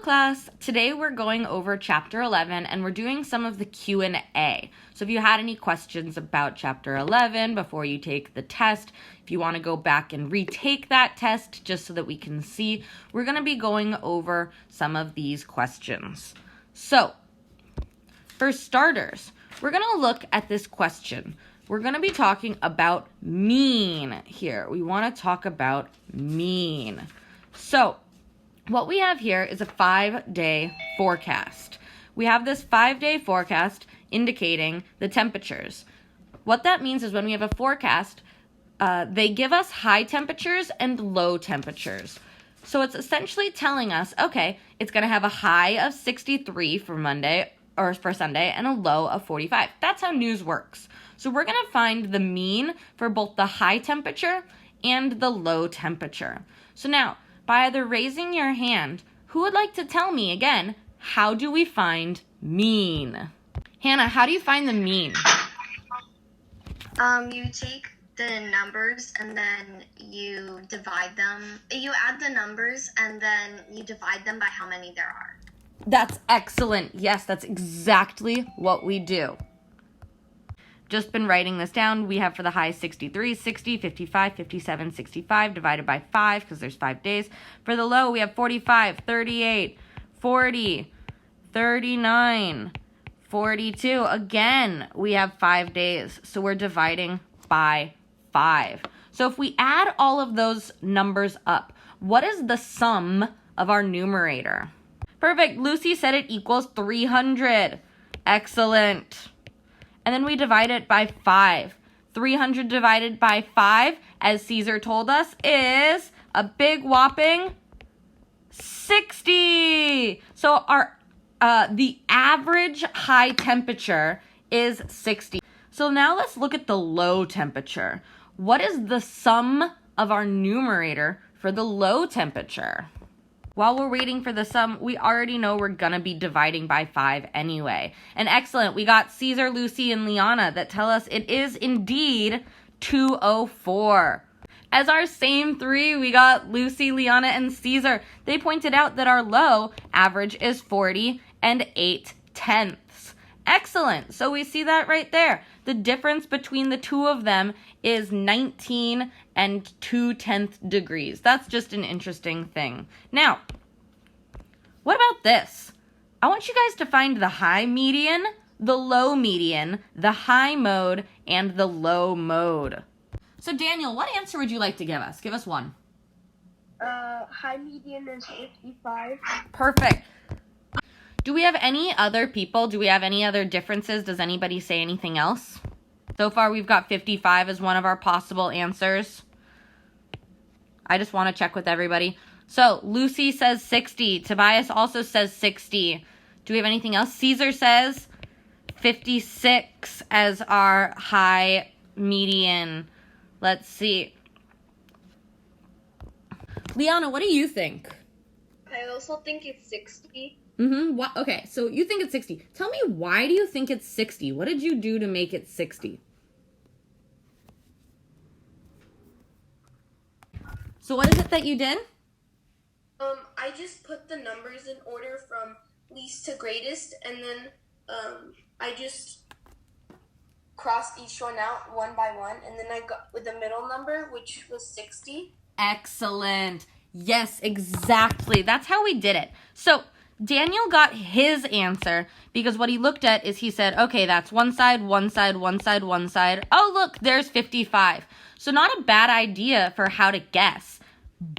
class, today we're going over chapter 11 and we're doing some of the Q&A. So if you had any questions about chapter 11 before you take the test, if you want to go back and retake that test just so that we can see, we're going to be going over some of these questions. So, for starters, we're going to look at this question. We're going to be talking about mean here. We want to talk about mean. So, what we have here is a 5-day forecast. We have this 5-day forecast indicating the temperatures. What that means is when we have a forecast, they give us high temperatures and low temperatures. So it's essentially telling us, okay, it's going to have a high of 63 for Monday or for Sunday and a low of 45. That's how news works. So we're going to find the mean for both the high temperature and the low temperature. So now, by either raising your hand, who would like to tell me again, how do we find mean? Hannah, how do you find the mean? You take the numbers and then you divide them. You add the numbers and then you divide them by how many there are. That's excellent. Yes, that's exactly what we do. Just been writing this down. We have for the high 63, 60, 55, 57, 65 divided by 5 because there's 5 days. For the low, we have 45, 38, 40, 39, 42. Again, we have 5 days. So we're dividing by 5. So if we add all of those numbers up, what is the sum of our numerator? Perfect. Lucy said it equals 300. Excellent. And then we divide it by 5. 300 divided by 5, as Caesar told us, is a big whopping 60. So our the average high temperature is 60. So now let's look at the low temperature. What is the sum of our numerator for the low temperature? While we're waiting for the sum, we already know we're going to be dividing by 5 anyway. And excellent, we got Caesar, Lucy, and Liana that tell us it is indeed 204. As our same 3, we got Lucy, Liana, and Caesar. They pointed out that our low average is 40 and 8/10. Excellent, so we see that right there. The difference between the two of them is 19 and 2/10 degrees. That's just an interesting thing. Now, what about this? I want you guys to find the high median, the low median, the high mode, and the low mode. So Daniel, what answer would you like to give us? Give us one. High median is 55. Perfect. Do we have any other people? Do we have any other differences? Does anybody say anything else? So far, we've got 55 as one of our possible answers. I just want to check with everybody. So, Lucy says 60. Tobias also says 60. Do we have anything else? Caesar says 56 as our high median. Let's see. Liana, what do you think? I also think it's 60. Okay, so you think it's 60. Tell me, why do you think it's 60? What did you do to make it 60? So what is it that you did? I just put the numbers in order from least to greatest, and then I just crossed each one out one by one, and then I got with the middle number, which was 60. Excellent. Yes, exactly. That's how we did it. So Daniel got his answer because what he looked at is he said, okay, that's one side, one side, one side, one side. Oh, look, there's 55. So not a bad idea for how to guess,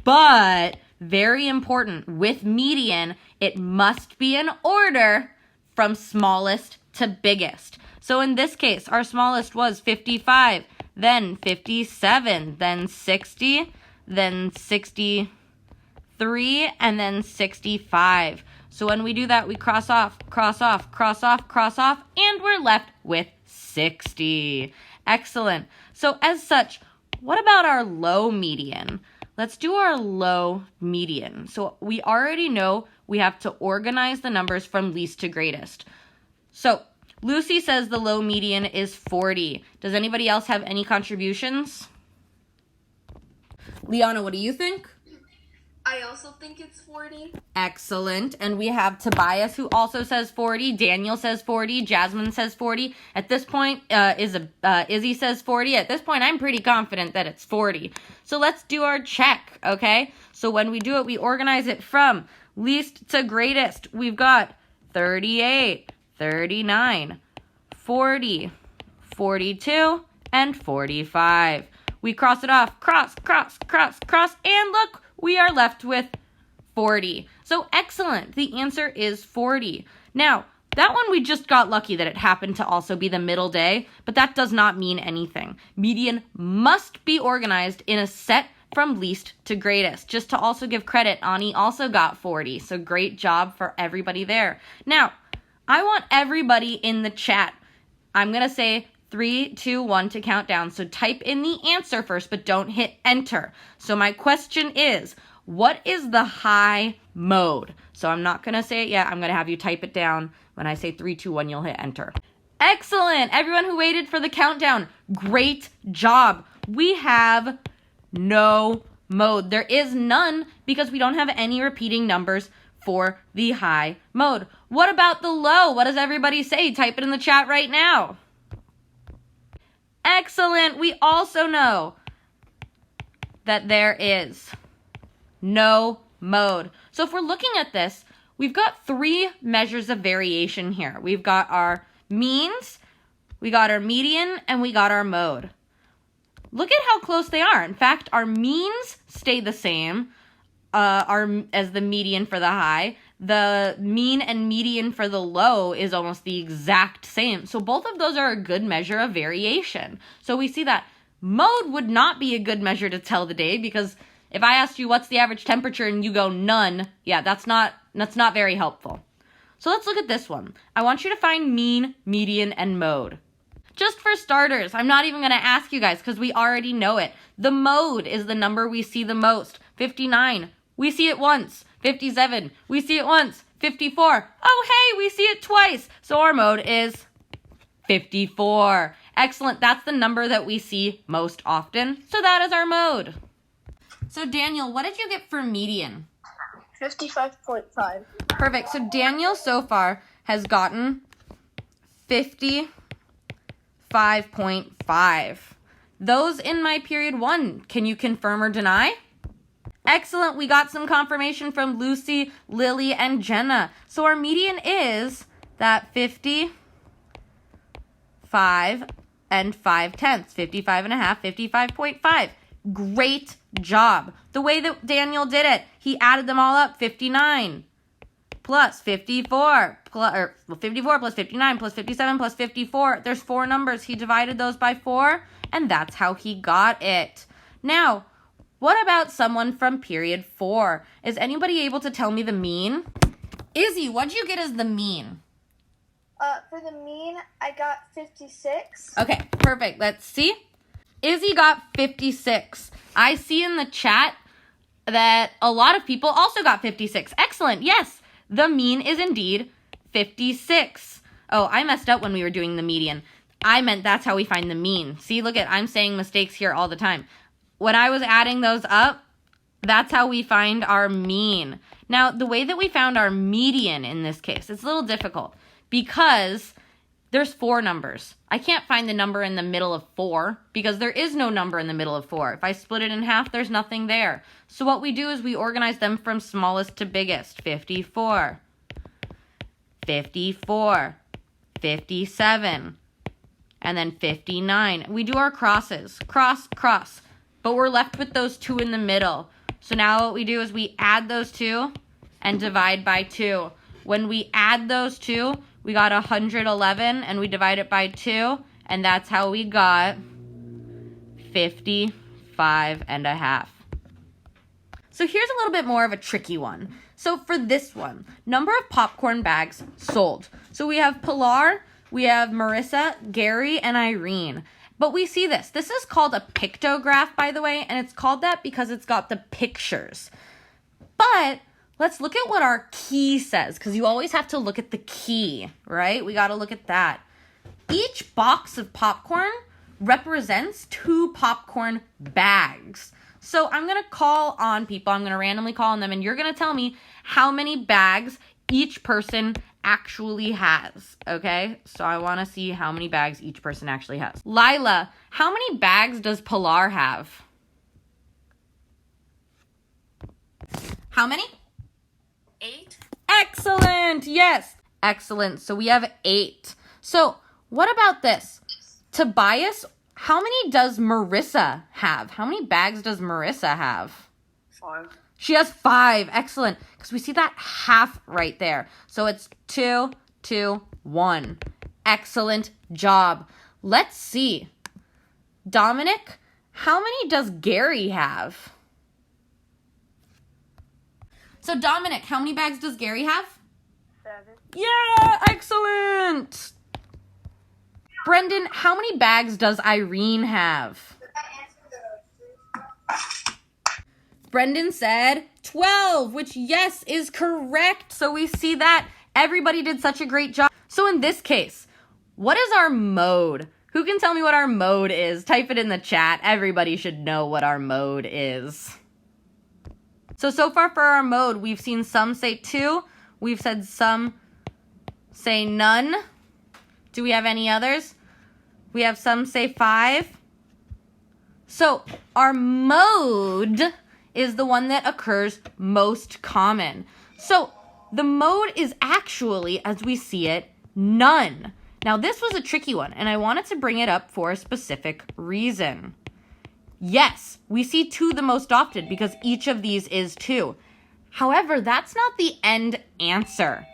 but very important. With median, it must be in order from smallest to biggest. So in this case, our smallest was 55, then 57, then 60, then 63, and then 65. So when we do that, we cross off, cross off, cross off, cross off, and we're left with 60. Excellent. So as such, what about our low median? Let's do our low median. So we already know we have to organize the numbers from least to greatest. So Lucy says the low median is 40. Does anybody else have any contributions? Liana, what do you think? I I also think it's 40. Excellent. And we have Tobias, who also says 40. Daniel says 40. Jasmine says 40. At this point, Izzy says 40. At this point, I'm pretty confident that it's 40. So let's do our check, okay? So when we do it, we organize it from least to greatest. We've got 38, 39, 40, 42, and 45. We cross it off, cross, cross, cross, cross, and look, we are left with 40. So excellent. The answer is 40. Now, that one we just got lucky that it happened to also be the middle day, but that does not mean anything. Median must be organized in a set from least to greatest. Just to also give credit, Ani also got 40. So great job for everybody there. Now, I want everybody in the chat. I'm going to say 3, 2, 1 to count down. So type in the answer first, but don't hit enter. So my question is, what is the high mode? So I'm not going to say it yet. I'm going to have you type it down. When I say 3, 2, 1, you'll hit enter. Excellent. Everyone who waited for the countdown, great job. We have no mode. There is none because we don't have any repeating numbers for the high mode. What about the low? What does everybody say? Type it in the chat right now. Excellent. We also know that there is no mode. So if we're looking at this, we've got 3 measures of variation here. We've got our means, we got our median, and we got our mode. Look at how close they are. In fact, our means stay the same as the median for the high. The mean and median for the low is almost the exact same. So both of those are a good measure of variation. So we see that mode would not be a good measure to tell the day, because if I asked you what's the average temperature and you go none, yeah, that's not very helpful. So let's look at this one. I want you to find mean, median, and mode. Just for starters, I'm not even going to ask you guys because we already know it. The mode is the number we see the most. 59, we see it once. 57, we see it once. 54, oh hey, we see it twice. So our mode is 54. Excellent, that's the number that we see most often. So that is our mode. So Daniel, what did you get for median? 55.5. Perfect, so Daniel so far has gotten 55.5. Those in my period 1, can you confirm or deny? Excellent, we got some confirmation from Lucy, Lily, and Jenna. So our median is that 55 and 5/10, 55 and a half, 55.5. Great job. The way that Daniel did it, he added them all up, 59 plus 54, 54 plus 59 plus 57 plus 54. There's 4 numbers. He divided those by 4, and that's how he got it. Now, what about someone from period 4? Is anybody able to tell me the mean? Izzy, what'd you get as the mean? For the mean, I got 56. Okay, perfect. Let's see. Izzy got 56. I see in the chat that a lot of people also got 56. Excellent. Yes, the mean is indeed 56. Oh, I messed up when we were doing the median. I meant that's how we find the mean. See, look at, I'm saying mistakes here all the time. When I was adding those up, that's how we find our mean. Now, the way that we found our median in this case, it's a little difficult because there's 4 numbers. I can't find the number in the middle of 4 because there is no number in the middle of 4. If I split it in half, there's nothing there. So what we do is we organize them from smallest to biggest. 54, 54, 57, and then 59. We do our crosses. Cross, cross. But we're left with those 2 in the middle. So now what we do is we add those 2 and divide by 2. When we add those 2, we got 111 and we divide it by 2. And that's how we got 55 and a half. So here's a little bit more of a tricky one. So for this one, number of popcorn bags sold. So we have Pilar, we have Marissa, Gary, and Irene. But we see this. This is called a pictograph, by the way, and it's called that because it's got the pictures. But let's look at what our key says, because you always have to look at the key, right? We got to look at that. Each box of popcorn represents 2 popcorn bags. So I'm going to call on people. I'm going to randomly call on them, and you're going to tell me how many bags each person actually has, okay? So I want to see how many bags each person actually has. Lila, how many bags does Pilar have? How many? 8. Excellent. Yes. Excellent. So we have 8. So what about this? Tobias, how many does Marissa have? How many bags does Marissa have? 5. She has 5. Excellent. Because we see that half right there. So it's 2, 2, 1. Excellent job. Let's see. Dominic, how many does Gary have? So Dominic, how many bags does Gary have? 7. Yeah, excellent. Brendan, how many bags does Irene have? Brendan said 12, which yes is correct. So we see that everybody did such a great job. So in this case, what is our mode? Who can tell me what our mode is? Type it in the chat. Everybody should know what our mode is. So far for our mode, we've seen some say 2. We've said some say none. Do we have any others? We have some say 5. So our mode is the one that occurs most common. So the mode is actually, as we see it, none. Now this was a tricky one, and I wanted to bring it up for a specific reason. Yes, we see 2 the most often because each of these is 2. However, that's not the end answer.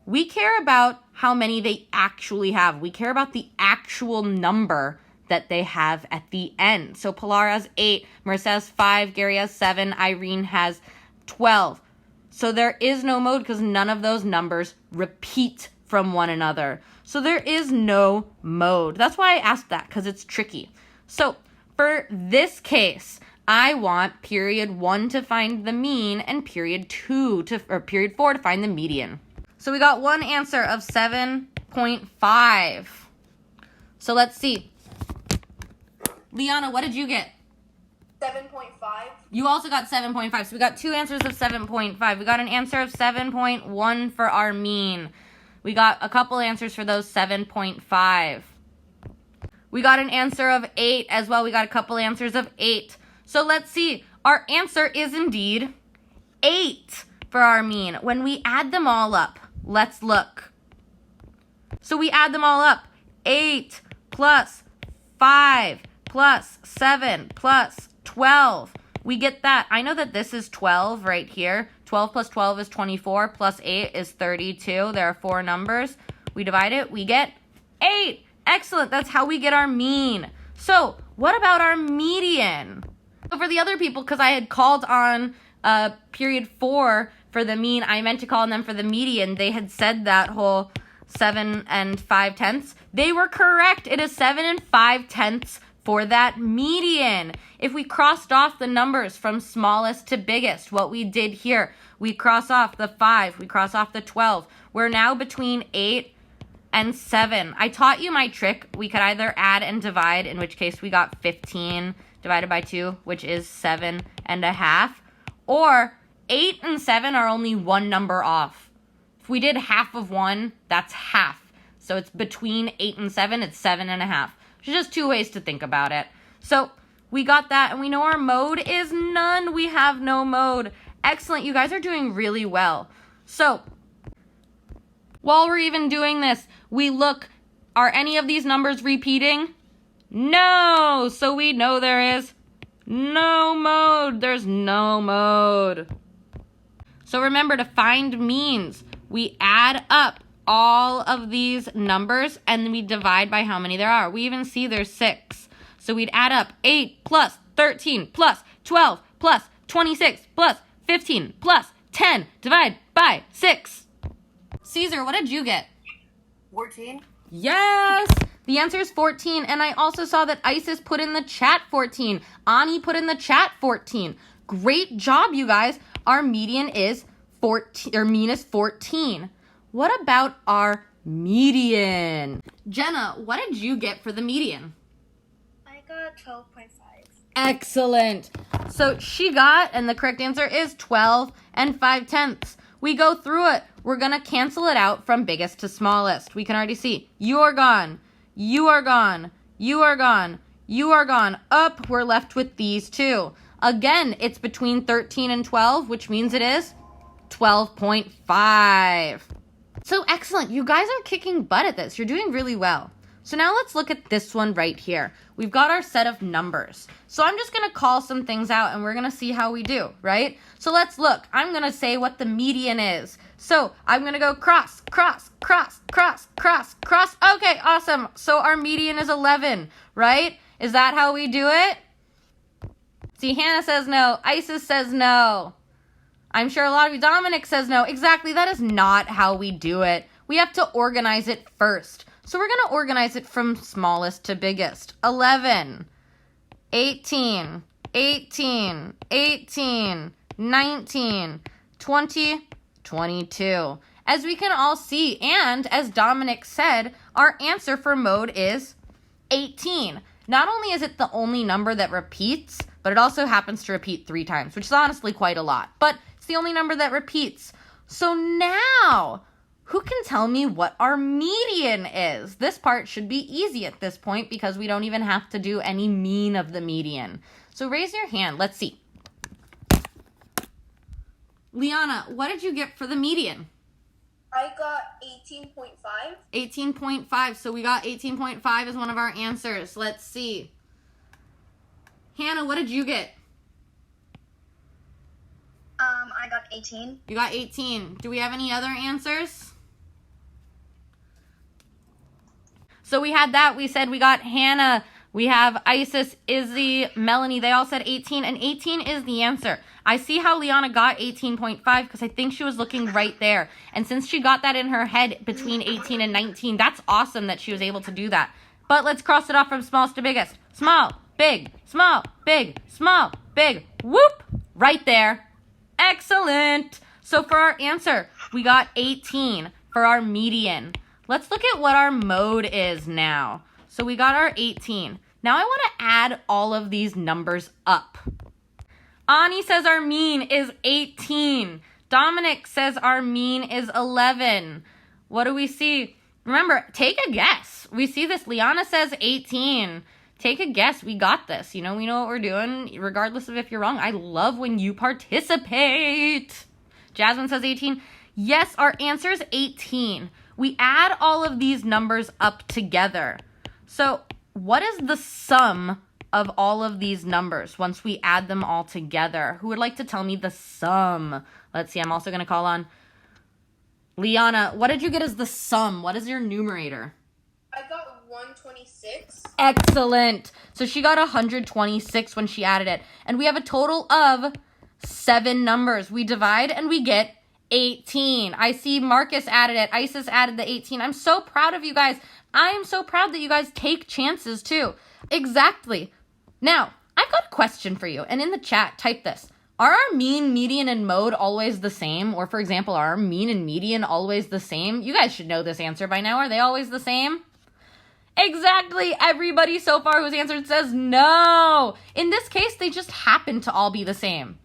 We care about how many they actually have. We care about the actual number that they have at the end. So Pilar has 8, Marissa has 5, Gary has 7, Irene has 12. So there is no mode because none of those numbers repeat from one another. So there is no mode. That's why I asked that, because it's tricky. So for this case, I want period 1 to find the mean and period 4 to find the median. So we got one answer of 7.5. So let's see. Liana, what did you get? 7.5. You also got 7.5. So we got 2 answers of 7.5. We got an answer of 7.1 for our mean. We got a couple answers for those 7.5. We got an answer of 8 as well. We got a couple answers of 8. So let's see. Our answer is indeed 8 for our mean. When we add them all up, let's look. So we add them all up. 8 plus 5 plus 7 plus 12. We get that. I know that this is 12 right here. 12 plus 12 is 24 plus 8 is 32. There are 4 numbers. We divide it. We get 8. Excellent. That's how we get our mean. So what about our median? So for the other people, because I had called on period 4 for the mean, I meant to call on them for the median. They had said that whole 7 5/10. They were correct. It is 7 5/10 for that median. If we crossed off the numbers from smallest to biggest, what we did here, we cross off the 5, we cross off the 12. We're now between 8 and 7. I taught you my trick. We could either add and divide, in which case we got 15 divided by 2, which is 7.5. Or 8 and 7 are only one number off. If we did half of 1, that's half. So it's between 8 and 7, it's 7.5. There's just 2 ways to think about it. So we got that, and we know our mode is none. We have no mode. Excellent. You guys are doing really well. So while we're even doing this, we look, are any of these numbers repeating? No. So we know there is no mode. There's no mode. So remember, to find means, we add up all of these numbers and then we divide by how many there are. We even see there's 6. So we'd add up 8 plus 13 plus 12 plus 26 plus 15 plus 10 divide by 6. Caesar, what did you get? 14. Yes! The answer is 14, and I also saw that Isis put in the chat 14. Ani put in the chat 14. Great job, you guys. Our median is 14, or mean is 14. What about our median? Jenna, what did you get for the median? I got 12.5. Excellent. So she got, and the correct answer is 12 and 5/10. We go through it. We're going to cancel it out from biggest to smallest. We can already see you are gone, you are gone, you are gone, you are gone. Up, we're left with these two. Again, it's between 13 and 12, which means it is 12.5. So excellent. You guys are kicking butt at this. You're doing really well. So now let's look at this one right here. We've got our set of numbers. So I'm just going to call some things out and we're going to see how we do, right? So let's look. I'm going to say what the median is. So I'm going to go cross, cross, cross, cross, cross, cross. Okay, awesome. So our median is 11, right? Is that how we do it? See, Hannah says no. Isis says no. I'm sure a lot of you, Dominic says no. Exactly, that is not how we do it. We have to organize it first. So we're going to organize it from smallest to biggest. 11, 18, 18, 18, 19, 20, 22. As we can all see, and as Dominic said, our answer for mode is 18. Not only is it the only number that repeats, but it also happens to repeat 3 times, which is honestly quite a lot. But it's the only number that repeats. So now, who can tell me what our median is? This part should be easy at this point because we don't even have to do any mean of the median. So raise your hand. Let's see. Liana, what did you get for the median? I got 18.5. 18.5. So we got 18.5 as one of our answers. Let's see. Hannah, what did you get? I got 18. You got 18. Do we have any other answers? So we had that. We said we got Hannah. We have Isis, Izzy, Melanie. They all said 18, and 18 is the answer. I see how Liana got 18.5 because I think she was looking right there. And since she got that in her head between 18 and 19, that's awesome that she was able to do that. But let's cross it off from smallest to biggest. Small, big, small, big, small, big. Whoop! Right there. Excellent. So for our answer, we got 18 for our median. Let's look at what our mode is now. So we got our 18. Now I want to add all of these numbers up. Ani says our mean is 18. Dominic says our mean is 11. What do we see? Remember, take a guess. We see this. Liana says 18. Take a guess. We got this. You know, we know what we're doing, regardless of if you're wrong. I love when you participate. Jasmine says 18. Yes, our answer is 18. We add all of these numbers up together. So what is the sum of all of these numbers once we add them all together? Who would like to tell me the sum? Let's see. I'm also going to call on Liana. What did you get as the sum? What is your numerator? I got 126. Excellent. So she got 126 when she added it. And we have a total of 7 numbers. We divide and we get 18. I see Marcus added it. Isis added the 18. I'm so proud of you guys. I'm so proud that you guys take chances too. Exactly. Now, I've got a question for you. And in the chat, type this. Are our mean, median, and mode always the same? Or for example, are our mean and median always the same? You guys should know this answer by now. Are they always the same? Exactly. Everybody so far who's answered says no. In this case, they just happen to all be the same.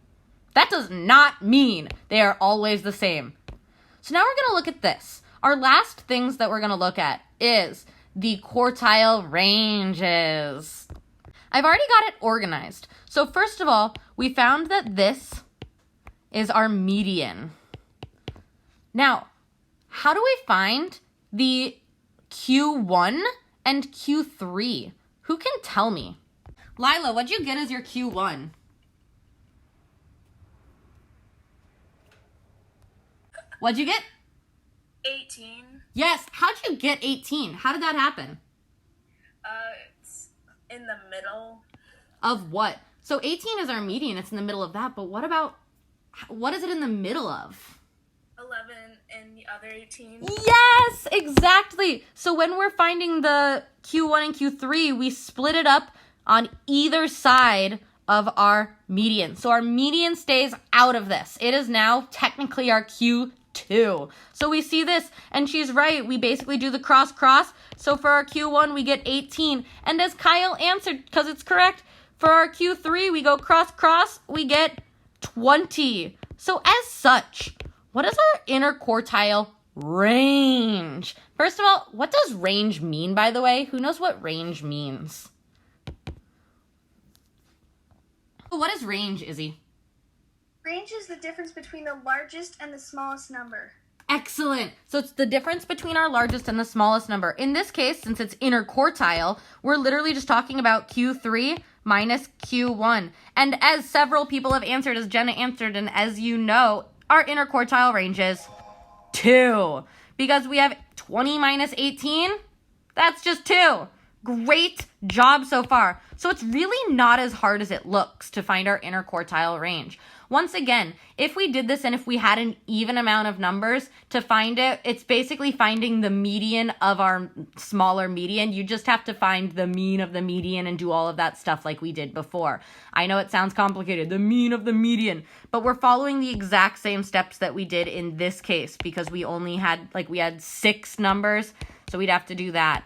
That does not mean they are always the same. So now we're going to look at this. Our last things that we're going to look at is the quartile ranges. I've already got it organized. So first of all, we found that this is our median. Now, how do we find the Q1 and Q3? Who can tell me? Lila, what'd you get as your Q1? What'd you get? 18. Yes. How'd you get 18? How did that happen? It's in the middle. Of what? So 18 is our median. It's in the middle of that. But what is it in the middle of? 11 and the other 18. Yes, exactly. So when we're finding the Q1 and Q3, we split it up on either side of our median. So our median stays out of this. It is now technically our Q2. So we see this, and she's right. We basically do the cross. So for our Q1, we get 18. And as Kyle answered, because it's correct, For our Q3, we go cross, cross, we get 20. So as such, what is our interquartile range? First of all, what does range mean, by the way? Who knows what range means? What is range, Izzy? Range is the difference between the largest and the smallest number. Excellent. So it's the difference between our largest and the smallest number. In this case, since it's interquartile, we're literally just talking about Q3 minus Q1. And as several people have answered, as Jenna answered, and as you know, our interquartile range is 2. Because we have 20 minus 18, that's just 2. Great job so far. So it's really not as hard as it looks to find our interquartile range. Once again, if we did this and if we had an even amount of numbers to find it, it's basically finding the median of our smaller median. You just have to find the mean of the median and do all of that stuff like we did before. I know it sounds complicated, the mean of the median, but we're following the exact same steps that we did in this case because we only had, we had 6 numbers, so we'd have to do that.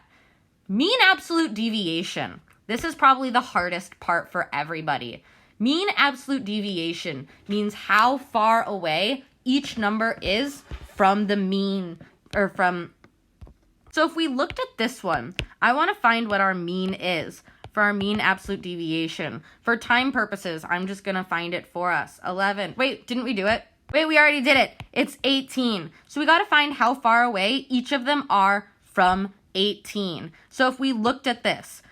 Mean absolute deviation. This is probably the hardest part for everybody. Mean absolute deviation means how far away each number is from the mean, or from... So if we looked at this one, I want to find what our mean is for our mean absolute deviation. For time purposes, I'm just going to find it for us. 11. Wait, didn't we do it? Wait, we already did it. It's 18. So we got to find how far away each of them are from 18. So if we looked at this,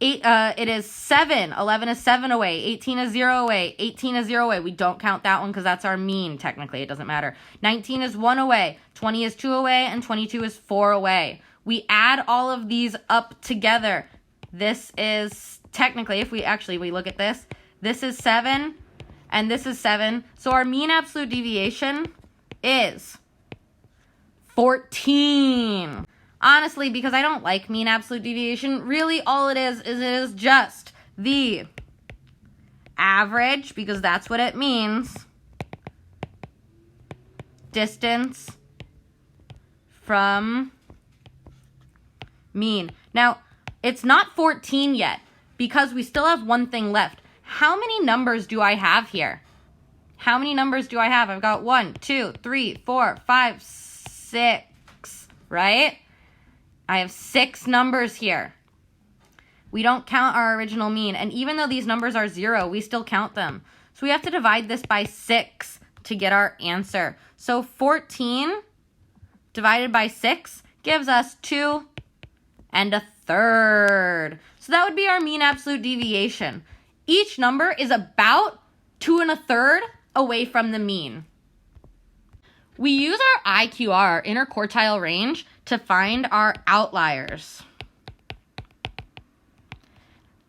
it is 7. 11 is 7 away. 18 is 0 away. 18 is 0 away. We don't count that one because that's our mean. Technically, it doesn't matter. 19 is 1 away. 20 is 2 away. And 22 is 4 away. We add all of these up together. This is, technically, if we look at this, this is 7 and this is 7. So our mean absolute deviation is 14. Honestly, because I don't like mean absolute deviation, really all it is just the average, because that's what it means, distance from mean. Now, it's not 14 yet, because we still have one thing left. How many numbers do I have here? How many numbers do I have? I've got 1, 2, 3, 4, 5, 6, right? I have 6 numbers here. We don't count our original mean. And even though these numbers are 0, we still count them. So we have to divide this by 6 to get our answer. So 14 divided by 6 gives us 2 1/3. So that would be our mean absolute deviation. Each number is about 2 1/3 away from the mean. We use our IQR, interquartile range, to find our outliers.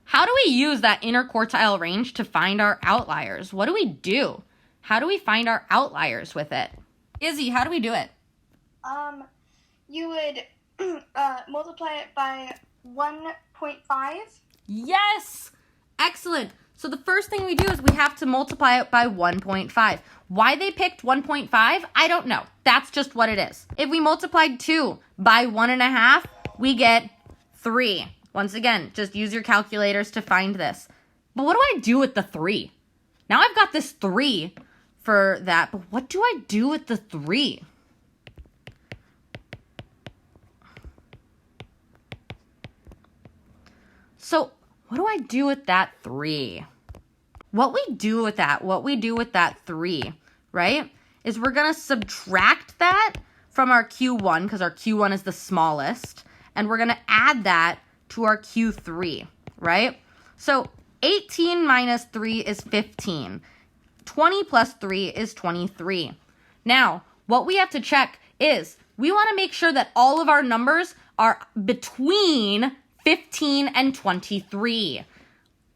How do we use that interquartile range to find our outliers? What do we do? How do we find our outliers with it? Izzy, how do we do it? You would multiply it by 1.5. Yes! Excellent. So the first thing we do is we have to multiply it by 1.5. Why they picked 1.5, I don't know. That's just what it is. If we multiplied 2 by 1.5, we get 3. Once again, just use your calculators to find this. But what do I do with the 3? Now I've got this 3 for that, but what do I do with the 3? So what do I do with that 3? What we do with that 3, right, is we're going to subtract that from our Q1, because our Q1 is the smallest, and we're going to add that to our Q3, right? So 18 minus 3 is 15. 20 plus 3 is 23. Now, what we have to check is we want to make sure that all of our numbers are between 15 and 23.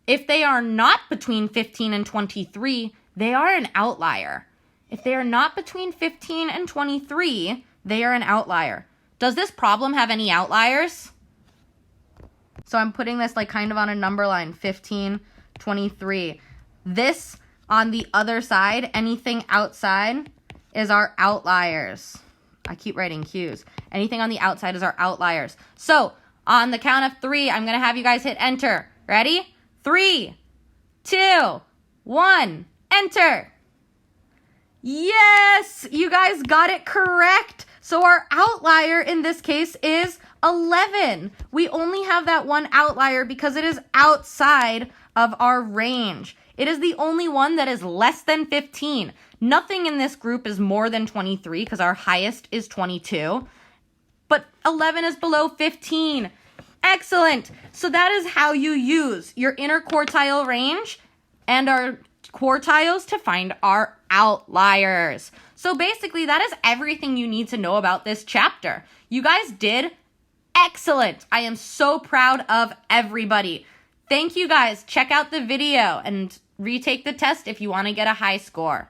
If they are not between 15 and 23, they are an outlier. If they are not between 15 and 23, they are an outlier. Does this problem have any outliers? So I'm putting this kind of on a number line, 15, 23. This on the other side, anything outside is our outliers. I keep writing Q's. Anything on the outside is our outliers. So on the count of 3, I'm going to have you guys hit enter. Ready? 3, 2, 1, enter. Yes, you guys got it correct. So our outlier in this case is 11. We only have that one outlier because it is outside of our range. It is the only one that is less than 15. Nothing in this group is more than 23 because our highest is 22. But 11 is below 15. Excellent. So that is how you use your interquartile range and our quartiles to find our outliers. So basically, that is everything you need to know about this chapter. You guys did excellent. I am so proud of everybody. Thank you guys. Check out the video and retake the test if you want to get a high score.